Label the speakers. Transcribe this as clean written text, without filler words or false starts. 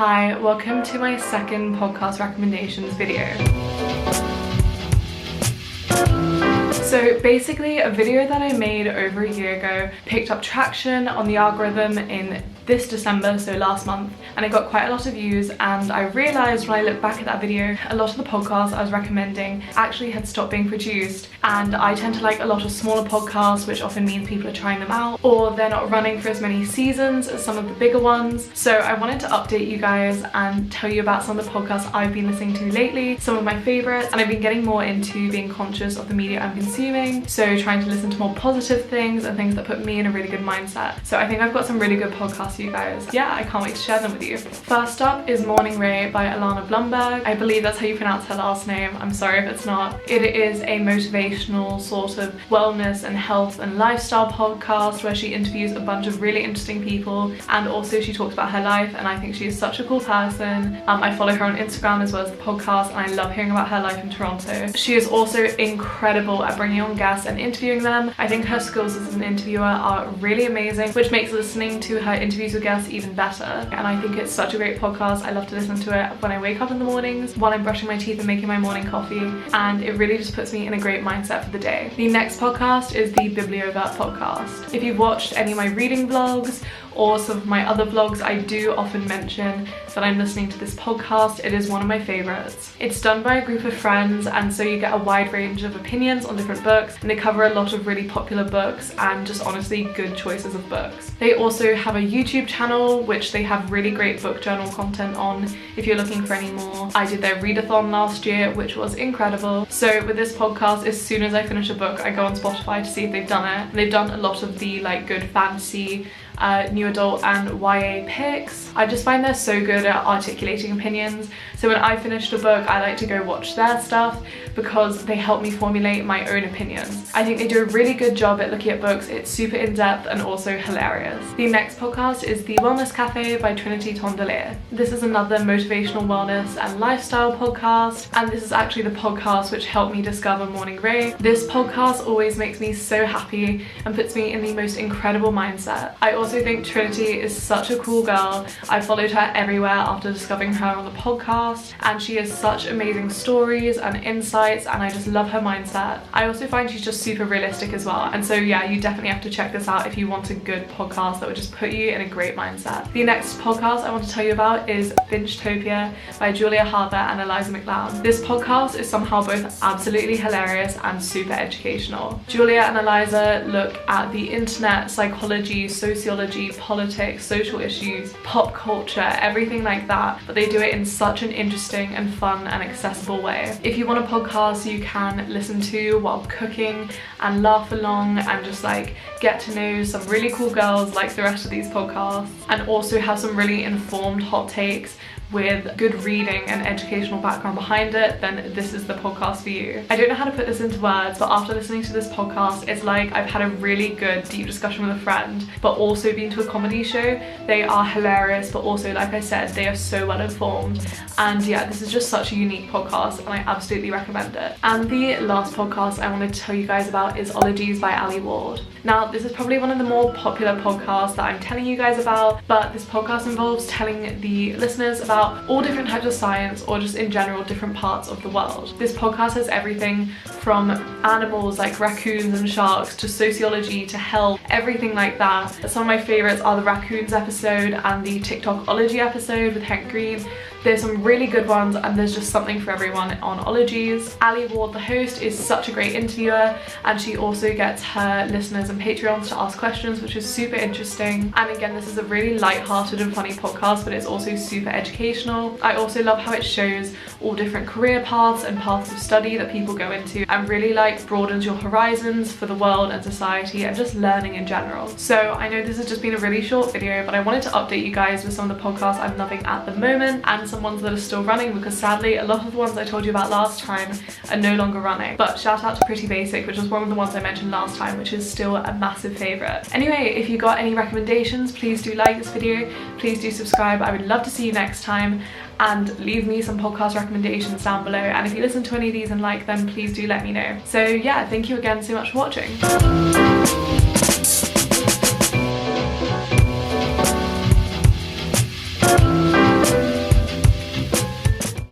Speaker 1: Hi, welcome to my second podcast recommendations video. So basically a video that I made over a year ago picked up traction on the algorithm in this December, so last month, and it got quite a lot of views, and I realised when I look back at that video, a lot of the podcasts I was recommending actually had stopped being produced, and I tend to like a lot of smaller podcasts, which often means people are trying them out, or they're not running for as many seasons as some of the bigger ones. So I wanted to update you guys and tell you about some of the podcasts I've been listening to lately, some of my favourites, and I've been getting more into being conscious of the media I'm consuming, so trying to listen to more positive things and things that put me in a really good mindset. So I think I've got some really good podcasts for you guys. Yeah, I can't wait to share them with you. First up is Morning Ray by Alana Blumberg. I believe that's how you pronounce her last name. I'm sorry if it's not. It is a motivational sort of wellness and health and lifestyle podcast where she interviews a bunch of really interesting people, and also she talks about her life, and I think she is such a cool person. I follow her on Instagram as well as the podcast, and I love hearing about her life in Toronto. She is also incredible at bringing on guests and interviewing them. I think her skills as an interviewer are really amazing, which makes listening to her interviews with guests even better, and I think it's such a great podcast. I love to listen to it when I wake up in the mornings, while I'm brushing my teeth and making my morning coffee, and it really just puts me in a great mindset for the day. The next podcast is the Bibliograph podcast. If you've watched any of my reading vlogs or some of my other vlogs, I do often mention that I'm listening to this podcast. It is one of my favorites. It's done by a group of friends, and so you get a wide range of opinions on different books, and they cover a lot of really popular books and just honestly good choices of books. They also have a YouTube channel which they have really great book journal content on if you're looking for any more. I did their readathon last year, which was incredible. So with this podcast, as soon as I finish a book, I go on Spotify to see if they've done it. They've done a lot of the like good fantasy, new adult and YA picks. I just find they're so good at articulating opinions. So when I finished a book, I like to go watch their stuff because they help me formulate my own opinions. I think they do a really good job at looking at books. It's super in-depth and also hilarious. The next podcast is The Wellness Cafe by Trinity Tondelier. This is another motivational wellness and lifestyle podcast, and this is actually the podcast which helped me discover Morning Ray. This podcast always makes me so happy and puts me in the most incredible mindset. I also think Trinity is such a cool girl. I followed her everywhere after discovering her on the podcast, and she has such amazing stories and insights, and I just love her mindset. I also find she's just super realistic as well, and so yeah, you definitely have to check this out if you want a good podcast that would just put you in a great mindset. The next podcast I want to tell you about is Binge Topia by Julia Harper and Eliza McLeod. This podcast is somehow both absolutely hilarious and super educational. Julia and Eliza look at the internet, psychology, sociology, politics, social issues, pop culture, everything like that, but they do it in such an interesting and fun and accessible way. If you want a podcast you can listen to while cooking and laugh along and just like get to know some really cool girls like the rest of these podcasts, and also have some really informed hot takes with good reading and educational background behind it, then this is the podcast for you. I don't know how to put this into words, but after listening to this podcast, it's like I've had a really good deep discussion with a friend, but also been to a comedy show. They are hilarious, but also, like I said, they are so well informed. And yeah, this is just such a unique podcast, and I absolutely recommend it. And the last podcast I wanted to tell you guys about is Ologies by Ali Ward. Now, this is probably one of the more popular podcasts that I'm telling you guys about, but this podcast involves telling the listeners about all different types of science, or just in general different parts of the world. This podcast has everything from animals like raccoons and sharks to sociology to health, everything like that. Some of my favorites are the raccoons episode and the TikTokology episode with Hank Green. There's some really good ones, and there's just something for everyone on Ologies. Ali Ward, the host, is such a great interviewer, and she also gets her listeners and Patreons to ask questions, which is super interesting. And again, this is a really light-hearted and funny podcast, but it's also super educational. I also love how it shows all different career paths and paths of study that people go into, and really like broadens your horizons for the world and society and just learning in general. So I know this has just been a really short video, but I wanted to update you guys with some of the podcasts I'm loving at the moment, and some ones that are still running, because sadly a lot of the ones I told you about last time are no longer running. But shout out to Pretty Basic, which was one of the ones I mentioned last time, which is still a massive favourite. Anyway, if you got any recommendations, please do like this video, please do subscribe. I would love to see you next time, and leave me some podcast recommendations down below, and if you listen to any of these and like them, please do let me know. So yeah, thank you again so much for watching.